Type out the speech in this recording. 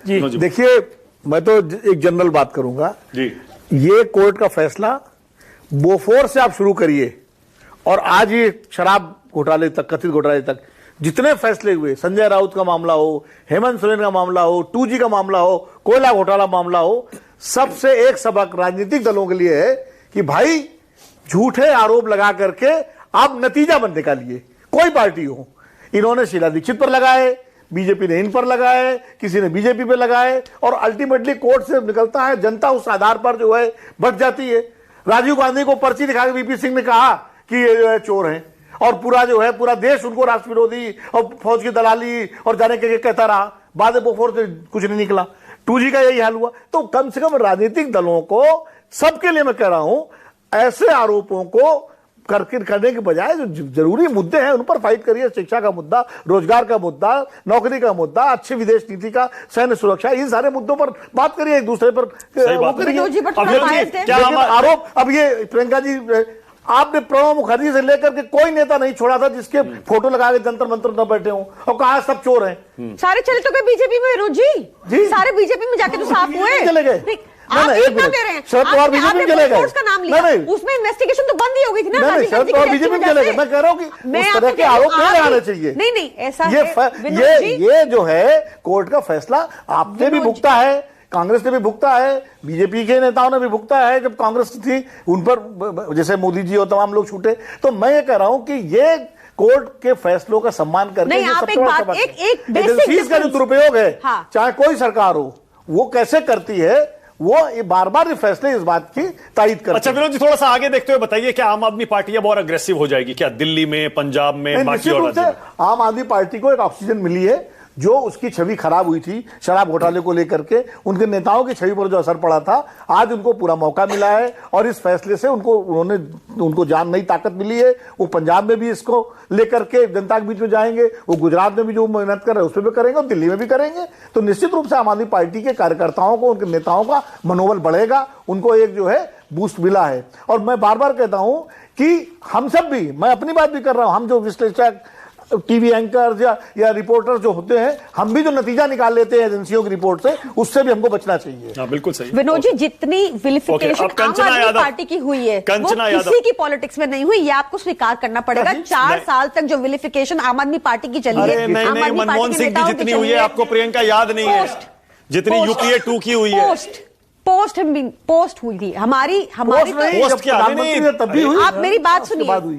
देखिए, मैं तो एक जनरल बात करूंगा जी। ये कोर्ट का फैसला बोफोर से आप शुरू करिए और आज ये शराब घोटाले तक, कथित घोटाले तक जितने फैसले हुए, संजय राउत का मामला हो, हेमंत सोरेन का मामला हो, 2G का मामला हो, कोयला घोटाला मामला हो, सबसे एक सबक राजनीतिक दलों के लिए है कि भाई झूठे आरोप लगा करके आप नतीजा मत निकालिए। कोई पार्टी हो, इन्होंने शीला दीक्षित पर लगाए, बीजेपी ने इन पर लगाए, किसी ने बीजेपी पे लगाए और अल्टीमेटली कोर्ट से निकलता है, जनता उस आधार पर जो है बढ़ जाती है। राजीव गांधी को पर्ची दिखा के वीपी सिंह ने कहा कि ये जो है चोर हैं और पूरा जो है पूरा देश उनको राष्ट्र विरोधी और फौज की दलाली और जाने के कहता रहा। बाद में बोफोर से कुछ नहीं निकला, 2G का यही हाल हुआ। तो कम से कम राजनीतिक दलों को, सबके लिए मैं कह रहा हूं, ऐसे आरोपों को करने के बजाय जो जरूरी मुद्दे हैं उन पर फाइट करिए। शिक्षा का मुद्दा, रोजगार का मुद्दा, नौकरी का मुद्दा, अच्छी विदेश नीति का, सैन्य सुरक्षा, इन सारे मुद्दों पर बात करिए, एक दूसरे पर वो करिए। आरोप अब ये प्रियंका जी, आपने प्रणब मुखर्जी से लेकर के कोई नेता नहीं छोड़ा था जिसके फोटो लगा के जंतर मंतर न बैठे हों और कहा सब चोर हैं। सारे चले तो बीजेपी में जी, सारे बीजेपी में जाके तो साफ हुए, चले गए। आप इतना दे रहे हैं, शरद पवार बीजेपी में चले गए, का नाम लिया, उसमें इन्वेस्टिगेशन तो बंद ही हो गई थी ना। शरद पवार बीजेपी में चले गए। मैं कह रहा हूं कि उस तरह के आरोप नहीं आने चाहिए। नहीं ऐसा ये जो है कोर्ट का फैसला आपने भी भुगता है, कांग्रेस ने भी भुगता है, बीजेपी के नेताओं ने भी भुगता है। जब कांग्रेस थी उन पर जैसे मोदी जी और तमाम लोग छूटे। तो मैं ये कह रहा हूं कि ये कोर्ट के फैसलों का सम्मान करके नहीं, आप एक बात, एक बेसिक का जो दुरुपयोग है, चाहे कोई सरकार हो, वो कैसे करती है, वो बार बार फैसले इस बात की तायीद करते हैं। अच्छा विनोद जी, थोड़ा सा आगे देखते हुए बताइए, क्या आम आदमी पार्टी अब और अग्रेसिव हो जाएगी क्या दिल्ली में, पंजाब में, बाकी और राज्यों में? आम आदमी पार्टी को एक ऑक्सीजन मिली है। जो उसकी छवि खराब हुई थी शराब घोटाले को लेकर के, उनके नेताओं की छवि पर जो असर पड़ा था, आज उनको पूरा मौका मिला है और इस फैसले से उनको जान नई ताकत मिली है। वो पंजाब में भी इसको लेकर के जनता के बीच में जाएंगे, वो गुजरात में भी जो मेहनत कर रहे हैं उस पर भी करेंगे और दिल्ली में भी करेंगे। तो निश्चित रूप से आम आदमी पार्टी के कार्यकर्ताओं को, उनके नेताओं का मनोबल बढ़ेगा, उनको एक जो है बूस्ट मिला है। और मैं बार बार कहता हूं कि हम सब भी, मैं अपनी बात भी कर रहा हूं, हम जो विश्लेषक, टीवी एंकर्स या रिपोर्टर जो होते हैं, हम भी जो नतीजा निकाल लेते हैं एजेंसियों की रिपोर्ट से, उससे भी हमको बचना चाहिए। बिल्कुल सही। विनोद जी, जितनी विलिफिकेशन आम आदमी पार्टी की हुई है वो किसी की पॉलिटिक्स में नहीं हुई, ये आपको स्वीकार करना पड़ेगा। 4 साल तक जो विलिफिकेशन आम आदमी पार्टी की चली है, मनमोहन सिंह की जितनी हुई है आपको प्रियंका याद नहीं है, जितनी UPA 2 की हुई है। पोस्ट हुई थी हमारी पोस्ट क्या, आप मेरी बात सुनिए।